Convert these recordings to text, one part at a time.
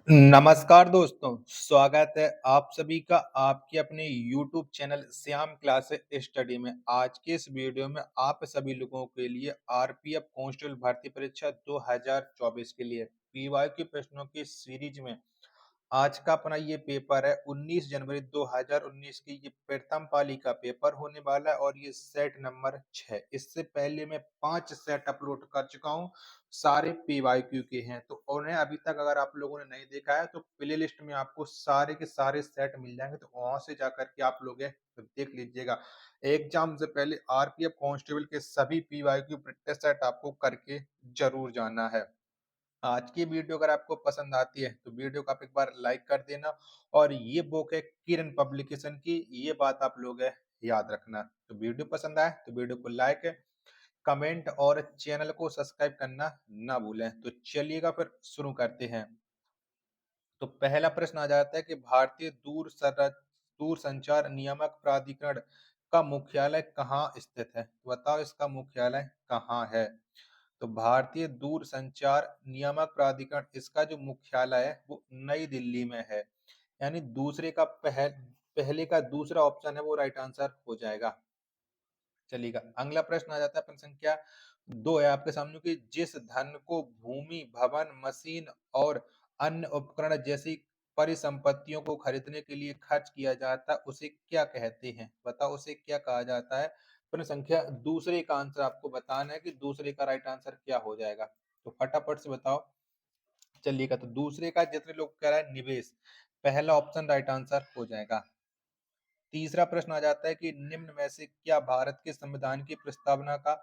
नमस्कार दोस्तों, स्वागत है आप सभी का आपके अपने YouTube channel Shyam class study में। आज के इस वीडियो में आप सभी लोगों के लिए आरपीएफ कांस्टेबल भर्ती परीक्षा 2024 के लिए पीवाईक्यू प्रश्नों की सीरीज में आज का अपना ये पेपर है 19 जनवरी 2019 की ये प्रथम पाली का पेपर होने वाला है और ये सेट नंबर 6। इससे पहले मैं 5 सेट अपलोड कर चुका हूँ, सारे पीवाईक्यू के हैं। तो उन्हें अभी तक अगर आप लोगों ने नहीं देखा है तो प्ले लिस्ट में आपको सारे के सारे सेट मिल जाएंगे, तो वहां से जाकर के आप लोग तो देख लीजिएगा। एग्जाम से पहले आरपीएफ कांस्टेबल के सभी पीवाईक्यू प्रैक्टिस सेट आपको करके जरूर जाना है। आज की वीडियो अगर आपको पसंद आती है तो वीडियो को आप एक बार लाइक कर देना। और ये बुक है किरण पब्लिकेशन की, ये बात आप लोग याद रखना। तो वीडियो पसंद आए तो वीडियो को लाइक, कमेंट और चैनल को सब्सक्राइब करना ना भूलें। तो चलिएगा फिर शुरू करते हैं। तो पहला प्रश्न आ जाता है कि भारतीय दूर संचार नियामक प्राधिकरण का मुख्यालय कहाँ स्थित है। तो बताओ इसका मुख्यालय कहाँ है। तो भारतीय दूरसंचार नियामक प्राधिकरण, इसका जो मुख्यालय है वो नई दिल्ली में है। यानी दूसरे का पहले का दूसरा ऑप्शन है वो राइट आंसर हो जाएगा। चलिएगा अगला प्रश्न आ जाता है प्रश्न संख्या 2 है आपके सामने कि जिस धन को भूमि, भवन, मशीन और अन्य उपकरण जैसी परिसंपत्तियों को खरीदने के लिए खर्च किया जाता है उसे क्या कहते हैं। बताओ उसे क्या कहा जाता है। प्रश्न संख्या दूसरे का आंसर आपको बताना है कि दूसरे का राइट आंसर क्या हो जाएगा। तो फटाफट से बताओ। चलिएगा तो दूसरे का जितने लोग कह रहा है निवेश, पहला ऑप्शन राइट आंसर हो जाएगा। तीसरा प्रश्न आ जाता है कि निम्न में से क्या भारत के संविधान की प्रस्तावना का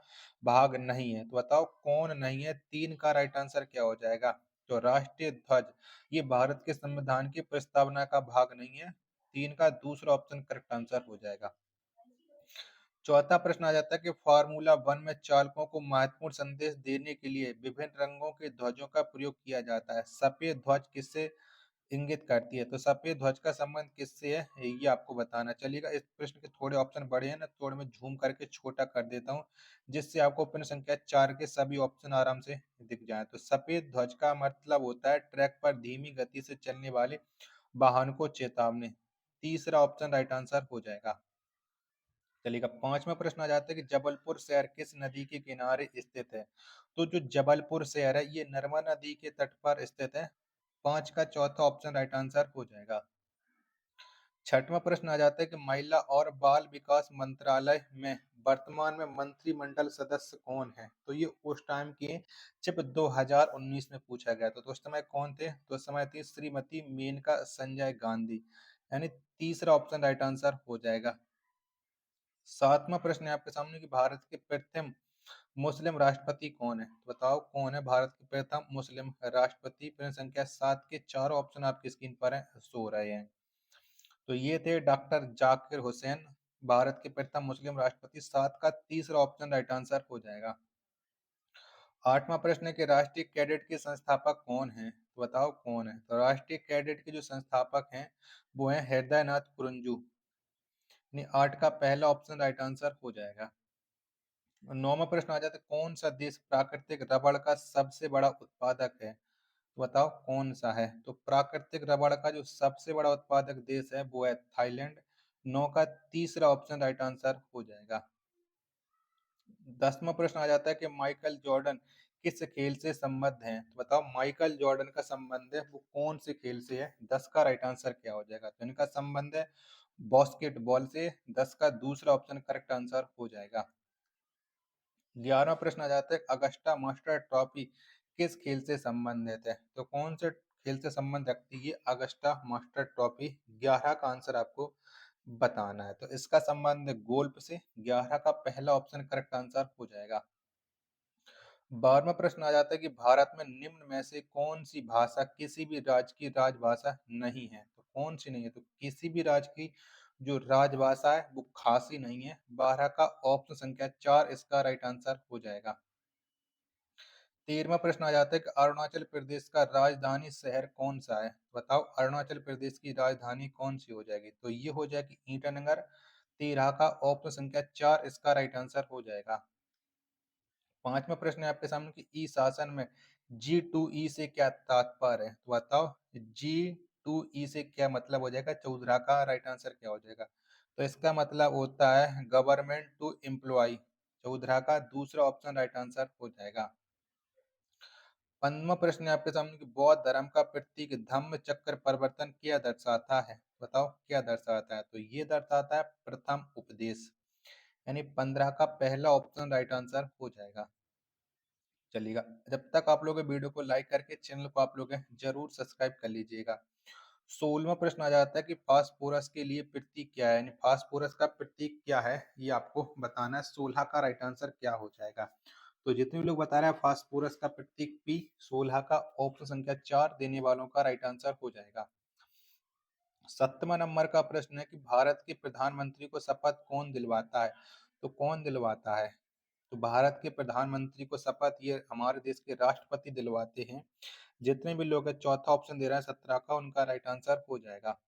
भाग नहीं है। तो बताओ कौन नहीं है। तीन का राइट आंसर क्या हो जाएगा। तो राष्ट्रीय ध्वज, ये भारत के संविधान की प्रस्तावना का भाग नहीं है। तीन का दूसरा ऑप्शन करेक्ट आंसर हो जाएगा। चौथा प्रश्न आ जाता है कि फार्मूला वन में चालकों को महत्वपूर्ण संदेश देने के लिए विभिन्न रंगों के ध्वजों का प्रयोग किया जाता है। सफेद ध्वज किससे इंगित करती है। तो सफेद ध्वज का संबंध किससे है ये आपको बताना। चलिएगा इस प्रश्न के थोड़े ऑप्शन बड़े हैं ना, थोड़े मैं झूम करके छोटा कर देता हूँ जिससे आपको प्रश्न संख्या 4 के सभी ऑप्शन आराम से दिख जाए। तो सफेद ध्वज का मतलब होता है ट्रैक पर धीमी गति से चलने वाले वाहन को चेतावनी। तीसरा ऑप्शन राइट आंसर हो जाएगा। चलिएगा पांचवा प्रश्न आ जाता है कि जबलपुर शहर किस नदी के किनारे स्थित है। तो जो जबलपुर शहर है ये नर्मदा नदी के तट पर स्थित है। पांच का चौथा ऑप्शन राइट आंसर हो जाएगा। छठवां प्रश्न आ जाता है कि महिला और बाल विकास मंत्रालय में वर्तमान में मंत्रिमंडल सदस्य कौन है। तो ये उस टाइम के जब 2019 में पूछा गया था तो उस समय कौन थे। तो उस समय थी श्रीमती मेनका संजय गांधी। यानी तीसरा ऑप्शन राइट आंसर हो जाएगा। सातवां प्रश्न है आपके सामने कि भारत के प्रथम मुस्लिम राष्ट्रपति कौन है। तो बताओ कौन है भारत के प्रथम मुस्लिम राष्ट्रपति। प्रश्न संख्या 7 के चारों ऑप्शन आपकी स्क्रीन पर है, शो रहे हैं। तो ये थे डॉक्टर जाकिर हुसैन, भारत के प्रथम मुस्लिम राष्ट्रपति। 7 का तीसरा ऑप्शन राइट आंसर हो जाएगा। आठवां प्रश्न है कि राष्ट्रीय कैडेट के संस्थापक कौन है। तो बताओ कौन है। तो राष्ट्रीय कैडेट के जो संस्थापक हैं वो है हृदयनाथ कुरुंजू। यानी 8 का पहला ऑप्शन राइट आंसर हो जाएगा। नौवां प्रश्न आ जाता है कौन सा देश प्राकृतिक रबड़ का सबसे बड़ा उत्पादक है। तो बताओ कौन सा है। तो प्राकृतिक रबड़ का जो सबसे बड़ा उत्पादक देश है वो है थाईलैंड। 9 का तीसरा ऑप्शन राइट आंसर हो जाएगा। 10वां प्रश्न आ जाता है कि माइकल जॉर्डन किस खेल से संबद्ध हैं। तो बताओ माइकल जॉर्डन का संबंध है वो कौन से खेल से है। 10 का राइट आंसर क्या हो जाएगा। तो इनका संबंध है बास्केटबॉल से। 10 का दूसरा ऑप्शन करेक्ट आंसर हो जाएगा। 11वां प्रश्न आ जाता है अगस्टा मास्टर ट्रॉफी किस खेल से संबंधित है। तो कौन से खेल से संबंध रखती है ये अगस्टा मास्टर ट्रॉफी। 11 का आंसर आपको बताना है। तो इसका संबंध गोल्फ से। 11 का पहला ऑप्शन करेक्ट आंसर हो जाएगा। 12वां प्रश्न आ जाता है कि भारत में निम्न में से कौन सी भाषा किसी भी राज्य की राजभाषा नहीं है। तो कौन सी नहीं है। तो किसी भी राज्य की जो राजभाषा है वो खासी नहीं है। 12 का ऑप्शन संख्या 4 इसका राइट आंसर हो जाएगा। 13वां प्रश्न आ जाता है कि अरुणाचल प्रदेश का राजधानी शहर कौन सा है। बताओ अरुणाचल प्रदेश की राजधानी कौन सी हो जाएगी। तो ये हो जाएगी ईटानगर। 13 का ऑप्शन संख्या 4 इसका राइट आंसर हो जाएगा। पांचवा प्रश्न है आपके सामने कि ई शासन में G2E से क्या तात्पर्य है? तो बताओ G2E से क्या मतलब हो जाएगा? चौधरा का राइट आंसर क्या हो जाएगा? तो इसका मतलब होता है गवर्नमेंट टू एम्प्लॉय। चौधरा का दूसरा ऑप्शन राइट आंसर हो जाएगा। 15वां प्रश्न है आपके सामने कि बौद्ध धर्म का प्रतीक धम्म चक्र परिवर्तन क्या दर्शाता है? बताओ क्या दर्शाता है? तो ये दर्शाता है प्रथम उपदेश, यानी 15 का पहला ऑप्शन राइट आंसर हो जाएगा। चलिएगा, जब तक आप लोग वीडियो को लाइक करके चैनल को आप लोग जरूर सब्सक्राइब कर लीजिएगा। 16वां प्रश्न आ जाता है कि फास्फोरस के लिए प्रतीक क्या है, यानी फास्फोरस का प्रतीक क्या है, ये आपको बताना है। 16 का राइट आंसर क्या हो जाएगा? तो जितने भी लोग बता रहे हैं फास्फोरस का प्रतीक पी, 16 का ऑप्शन संख्या 4 देने वालों का राइट आंसर हो जाएगा। 7वां नंबर का प्रश्न है कि भारत के प्रधानमंत्री को शपथ कौन दिलवाता है? तो कौन दिलवाता है? तो भारत के प्रधानमंत्री को शपथ ये हमारे देश के राष्ट्रपति दिलवाते हैं। जितने भी लोग हैं, चौथा ऑप्शन दे रहा है 17 का, उनका राइट आंसर हो जाएगा।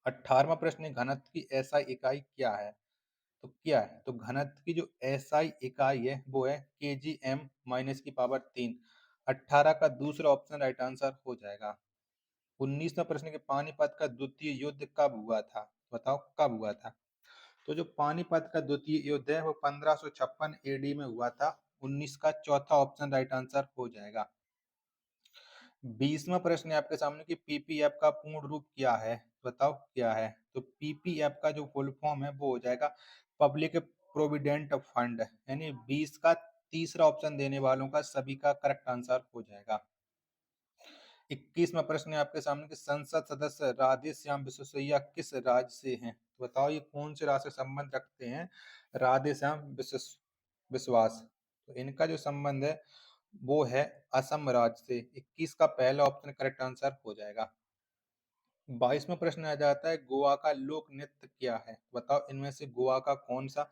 18वां प्रश्न है घनत्व की एसआई इकाई क्या है? तो क्या है? तो घनत्व की जो एसआई इकाई है वो है kgm माइनस की पावर 3। 18 का दूसरा ऑप्शन राइट आंसर हो जाएगा। 19वां प्रश्न के पानीपत का द्वितीय युद्ध कब हुआ था? बताओ कब हुआ था? तो जो पानीपत का द्वितीय युद्ध है वो 1556 एडी में हुआ था। 19 का चौथा ऑप्शन राइट आंसर हो जाएगा। 20वां प्रश्न है आपके सामने कि पीपीएफ का पूर्ण रूप क्या है? बताओ क्या है? तो पीपीएफ का जो फुल फॉर्म है वो हो जाएगा पब्लिक प्रोविडेंट फंड, यानी 20 का तीसरा ऑप्शन देने वालों का सभी का करेक्ट आंसर हो जाएगा। 21वां प्रश्न है आपके सामने कि संसद सदस्य राधे श्याम विश्वसैया किस राज्य से हैं? तो बताओ ये कौन से राज्य से संबंध रखते हैं? राधे श्याम विश्वास, तो इनका जो संबंध है वो है असम राज्य से। 21 का पहला ऑप्शन करेक्ट आंसर हो जाएगा। 22वां प्रश्न आ जाता है गोवा का लोक नृत्य क्या है? बताओ इनमें से गोवा का कौन सा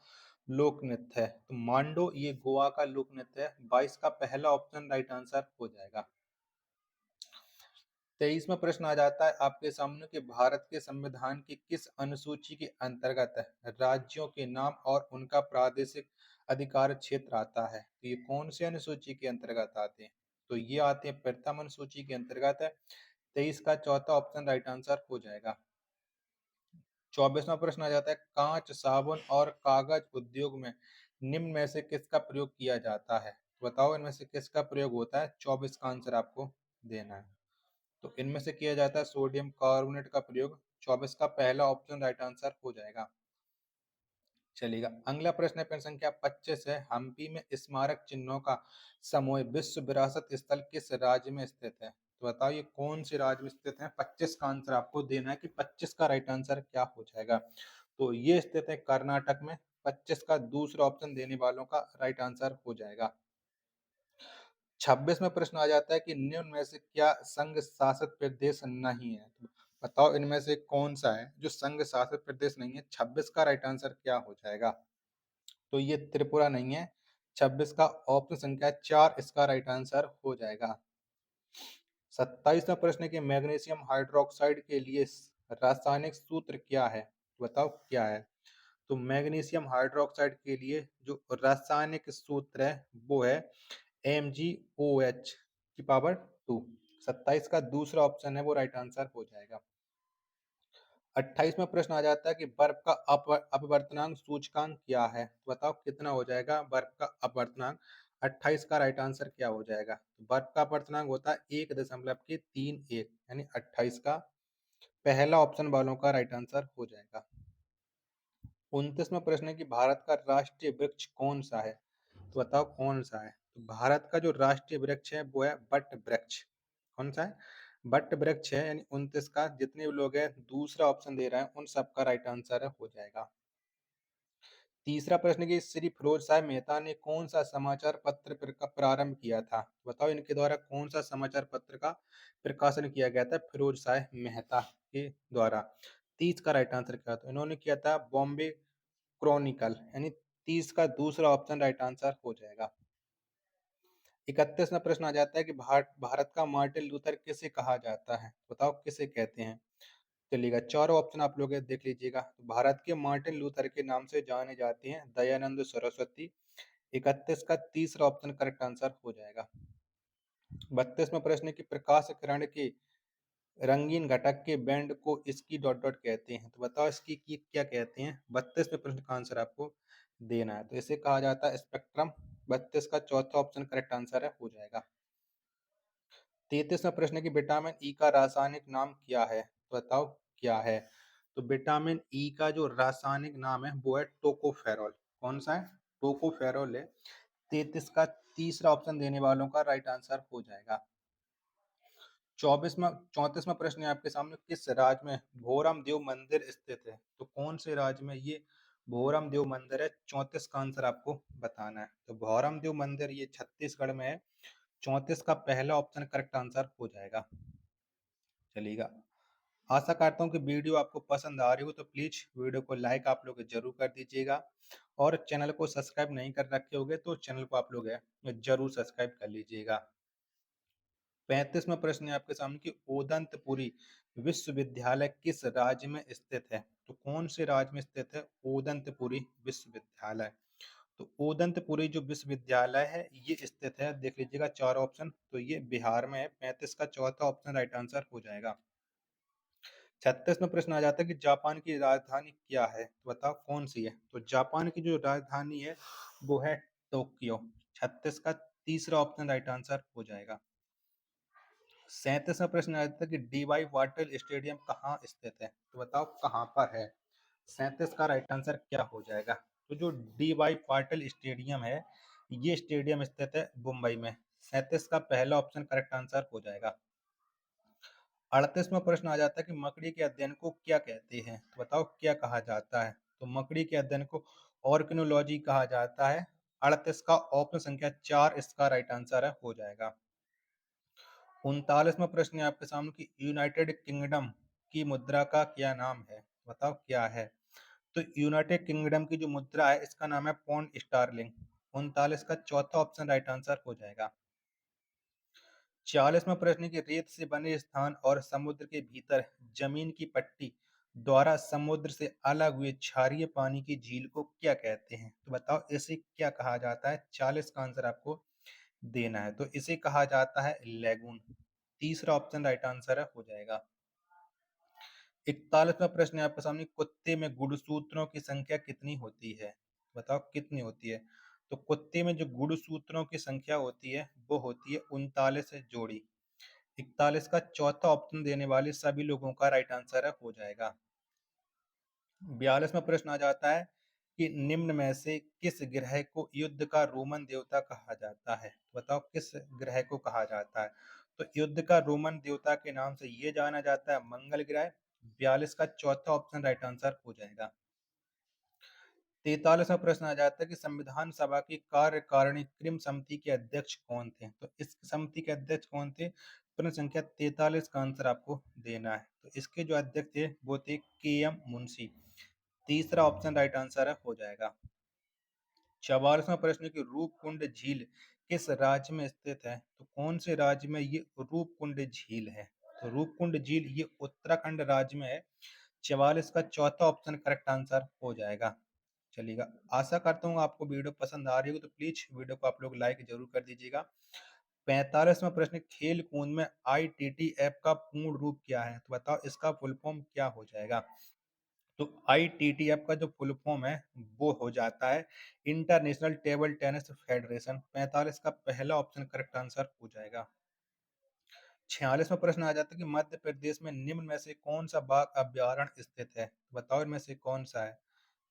लोक नृत्य है? तो मांडो ये गोवा का लोक नृत्य है। 22 का पहला ऑप्शन राइट आंसर हो जाएगा। 23वां प्रश्न आ जाता है आपके सामने कि भारत के संविधान की किस अनुसूची के अंतर्गत राज्यों के नाम और उनका प्रादेशिक अधिकार क्षेत्र आता है? तो ये कौन से अनुसूची के अंतर्गत आते हैं? तो ये आते हैं प्रथम अनुसूची के अंतर्गत है। 23 का चौथा ऑप्शन राइट आंसर हो जाएगा। 24वां प्रश्न आ जाता है कांच, साबुन और कागज उद्योग में निम्न में से किसका प्रयोग किया जाता है? बताओ इनमें से किसका प्रयोग होता है? 24 का आंसर आपको देना है। तो इनमें से किया जाता है सोडियम कार्बोनेट का प्रयोग। 24 का पहला ऑप्शन राइट आंसर हो जाएगा। चलेगा, अगला प्रश्न है प्रश्न संख्या 25 है हम्पी में स्मारक चिन्हों का समूह विश्व विरासत स्थल किस राज्य में स्थित है? तो बताओ ये कौन से राज्य में स्थित है? 25 का आंसर आपको देना है कि 25 का राइट आंसर क्या हो जाएगा? तो ये स्थित है कर्नाटक में। 25 का दूसरा ऑप्शन देने वालों का राइट आंसर हो जाएगा। 26वां प्रश्न आ जाता है कि निम्न में से क्या संघ शासित प्रदेश नहीं है? तो बताओ इनमें से कौन सा है जो संघ शासित प्रदेश नहीं है? 26 का राइट आंसर क्या हो जाएगा? तो ये त्रिपुरा नहीं है। 26 का ऑप्शन संख्या 4 इसका राइट आंसर हो जाएगा। 27वां प्रश्न है कि मैग्नीशियम हाइड्रोक्साइड के लिए रासायनिक सूत्र क्या है? बताओ क्या है? तो मैग्नीशियम हाइड्रोक्साइड के लिए जो रासायनिक सूत्र है वो है MgOH की पावर 2। 27 का दूसरा ऑप्शन है वो राइट आंसर हो जाएगा। 28वां प्रश्न आ जाता है कि बर्फ का अपवर्तनांक सूचकांक क्या है? तो बताओ कितना हो जाएगा बर्फ का अपवर्तनांक? 28 का राइट आंसर क्या हो जाएगा? तो बर्फ का अपवर्तनांक होता है 1.31, यानी 28 का पहला ऑप्शन वालों का राइट आंसर हो जाएगा। 29वां प्रश्न है कि भारत का राष्ट्रीय वृक्ष कौन सा है? तो बताओ कौन सा है? तो भारत का जो राष्ट्रीय वृक्ष है वो है बट वृक्ष। कौन सा है? बट वृक्ष है, यानी 29 का जितने भी लोग हैं दूसरा ऑप्शन दे रहे हैं उन सबका राइट आंसर हो जाएगा। तीसरा प्रश्न कि श्री फिरोज शाह मेहता ने कौन सा समाचार पत्र का प्रारंभ किया था? बताओ इनके द्वारा कौन सा समाचार पत्र का प्रकाशन किया गया था फिरोज शाह मेहता के द्वारा? 30 का राइट आंसर क्या था? इन्होंने किया था बॉम्बे क्रॉनिकल, यानी 30 का दूसरा ऑप्शन राइट आंसर हो जाएगा। 31वां प्रश्न आ जाता है कि भारत का मार्टिन लूथर किसे कहा जाता है? बताओ किसे कहते हैं? चलिएगा, चारों ऑप्शन आप लोग देख लीजिएगा। तो भारत के मार्टिन लूथर के नाम से जाने जाते हैं दयानंद सरस्वती। 31 का तीसरा ऑप्शन करेक्ट आंसर हो जाएगा। 32वां प्रश्न है कि प्रकाश किरण के रंगीन घटक के बैंड को इसकी डॉट डॉट कहते हैं, तो बताओ इसकी की क्या कहते हैं। 32वें प्रश्न का आंसर आपको देना है, तो इसे कहा जाता है स्पेक्ट्रम। 32 का चौथा ऑप्शन करेक्ट आंसर है, हो जाएगा। 33वां प्रश्न है कि विटामिन ई का रासायनिक नाम क्या है, तो बताओ क्या है। तो विटामिन ई का जो रासायनिक नाम है वो है टोकोफेरॉल। कौन सा है? टोकोफेरॉल है। 33 का तीसरा ऑप्शन देने वालों का राइट आंसर हो जाएगा। 34वां प्रश्न है आपके सामने, किस राज्य में भोरम देव मंदिर स्थित है, तो कौन से राज्य में ये भोरम देव मंदिर है। 34 का आंसर आपको बताना है। तो भोरम देव मंदिर ये छत्तीसगढ़ में है। 34 का पहला ऑप्शन करेक्ट आंसर हो जाएगा। चलिएगा, आशा करता हूँ कि वीडियो आपको पसंद आ रही हो, तो प्लीज वीडियो को लाइक आप लोग जरूर कर दीजिएगा, और चैनल को सब्सक्राइब नहीं कर रखे होगे तो चैनल को आप लोग जरूर सब्सक्राइब कर लीजिएगा। 35वां प्रश्न है आपके सामने कि ओदंतपुरी विश्वविद्यालय किस राज्य में स्थित है, तो कौन से राज्य में स्थित है ओदंतपुरी विश्वविद्यालय। तो ओदंतपुरी जो विश्वविद्यालय है ये स्थित है, देख लीजिएगा चार ऑप्शन, तो ये बिहार में है। 35 का चौथा ऑप्शन राइट आंसर हो जाएगा। 36वां प्रश्न आ जाता है कि जापान की राजधानी क्या है, तो बताओ कौन सी है। तो जापान की जो राजधानी है वो है टोक्यो। 36 का तीसरा ऑप्शन राइट आंसर हो जाएगा। 37वां प्रश्न आता है कि डीवाई पाटिल स्टेडियम कहाँ स्थित है, तो बताओ कहाँ पर है। 37 का राइट आंसर क्या हो जाएगा। तो जो डीवाई पाटिल स्टेडियम है ये स्टेडियम स्थित है मुंबई में। 37 का पहला ऑप्शन करेक्ट आंसर हो जाएगा। 38वां प्रश्न आ जाता है कि मकड़ी के अध्ययन को क्या कहते हैं, तो बताओ क्या कहा जाता है। तो मकड़ी के अध्ययन को ऑर्किनोलॉजी कहा जाता है। 38 का ऑप्शन संख्या 4 इसका राइट आंसर है, हो जाएगा। 39वां प्रश्न है आपके सामने कि यूनाइटेड किंगडम की मुद्रा का क्या नाम है, बताओ क्या है। तो यूनाइटेड किंगडम की जो मुद्रा है इसका नाम है पौंड स्टारलिंग। 39 का चौथा ऑप्शन राइट आंसर हो जाएगा। 40वां प्रश्न है कि रेत से बने स्थान और समुद्र के भीतर जमीन की पट्टी द्वारा समुद्र से अलग हुए क्षारीय पानी की झील को क्या कहते हैं, तो बताओ इसे क्या कहा जाता है। 40 का आंसर आपको देना है, तो इसे कहा जाता है लेगून। तीसरा ऑप्शन राइट आंसर है, हो जाएगा। 41वां प्रश्न है आपके सामने, कुत्ते में गुणसूत्रों की संख्या कितनी होती है, बताओ कितनी होती है। तो कुत्ते में जो गुणसूत्रों की संख्या होती है वो होती है 39 जोड़ी। 41 का चौथा ऑप्शन देने वाले सभी लोगों का राइट आंसर है, हो जाएगा। 42वां प्रश्न आ जाता है कि निम्न में से किस ग्रह को युद्ध का रोमन देवता कहा जाता है, बताओ किस ग्रह को कहा जाता है। तो युद्ध का रोमन देवता के नाम से ये जाना जाता है मंगल ग्रह। 42 का चौथा ऑप्शन राइट आंसर हो जाएगा। 43वां प्रश्न आ जाता है कि संविधान सभा की कार्यकारिणी क्रिम समिति के अध्यक्ष कौन थे, तो इस समिति के अध्यक्ष कौन थे। प्रश्न संख्या 43 का आंसर आपको देना है, तो इसके जो अध्यक्ष थे वो थे के एम मुंशी। तीसरा ऑप्शन राइट आंसर है, हो जाएगा। 44वां प्रश्न की रूपकुंड झील किस राज्य में स्थित है, तो कौन से राज्य में ये रूपकुंड झील है। तो रूपकुंड झील ये उत्तराखंड राज्य में है। 44 का चौथा ऑप्शन करेक्ट आंसर हो जाएगा। चलिएगा, आशा करता हूँ आपको वीडियो पसंद आ रही हो, तो प्लीज वीडियो को आप लोग लाइक जरूर कर दीजिएगा। 45वां प्रश्न, खेल कूद में ITT ऐप का पूर्ण रूप क्या है, तो बताओ इसका फुल फॉर्म क्या हो जाएगा। तो ITT ऐप का जो फुल फॉर्म है वो हो जाता है इंटरनेशनल टेबल टेनिस फेडरेशन। 45 का पहला ऑप्शन करेक्ट आंसर हो जाएगा। 46वां प्रश्न आ जाता है कि मध्य प्रदेश में निम्न में से कौन सा बाघ अभ्यारण्य स्थित है, बताओ इनमें से कौन सा है।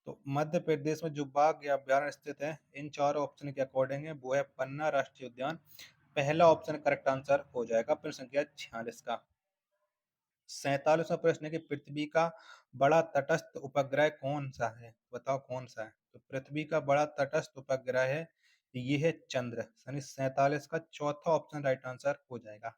तो मध्य प्रदेश में जो बाघ या अभ्यारण्य स्थित है इन चारों ऑप्शन के अकॉर्डिंग है वो है पन्ना राष्ट्रीय उद्यान। पहला ऑप्शन करेक्ट आंसर हो जाएगा प्रश्न संख्या 46 का। 47वां प्रश्न है कि पृथ्वी का बड़ा तटस्थ उपग्रह कौन सा है, बताओ कौन सा है। तो पृथ्वी का बड़ा तटस्थ उपग्रह है ये है चंद्र। यानी 47 का चौथा ऑप्शन राइट आंसर हो जाएगा।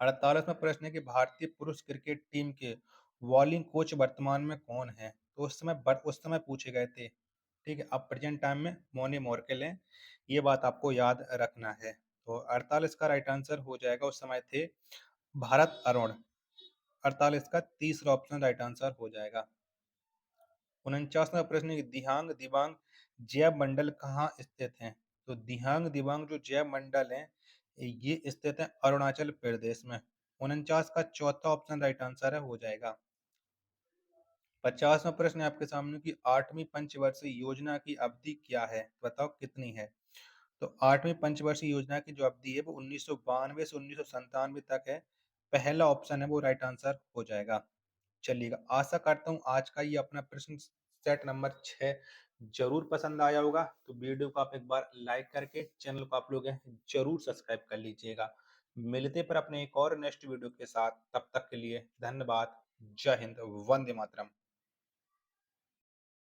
48वां प्रश्न है कि भारतीय पुरुष क्रिकेट टीम के बॉलिंग कोच वर्तमान में कौन है, तो उस समय पूछे गए थे। ठीक है, अब प्रेजेंट टाइम में मोनी मोर्केल हैं, ये बात आपको याद रखना है। तो 48 का राइट आंसर हो जाएगा, उस समय थे भारत अरुण। 48 का तीसरा ऑप्शन राइट आंसर हो जाएगा। 49वां प्रश्न है कि दिहांग दिबांग जैव मंडल कहाँ स्थित है। तो दिहांग दिबांग जो जैव मंडल है ये स्थित है अरुणाचल प्रदेश में। 49 का चौथा ऑप्शन राइट आंसर है, हो जाएगा। 50वां प्रश्न है आपके सामने कि 8वीं पंचवर्षीय योजना की अवधि क्या है? बताओ कितनी है? तो 8वीं पंचवर्षीय योजना की जो अवधि है वो 1992 से 1997 तक है। पहला ऑप्शन है वो राइट आंसर हो जाएगा। चलिएगा, आशा करता हूँ आज का ये अपना प्रश्न सेट नंबर 6 जरूर पसंद आया होगा। तो वीडियो को आप एक बार लाइक करके चैनल को आप लोग जरूर सब्सक्राइब कर लीजिएगा। मिलते पर अपने एक और नेक्स्ट वीडियो के साथ, तब तक के लिए धन्यवाद। जय हिंद, वंदे मातरम।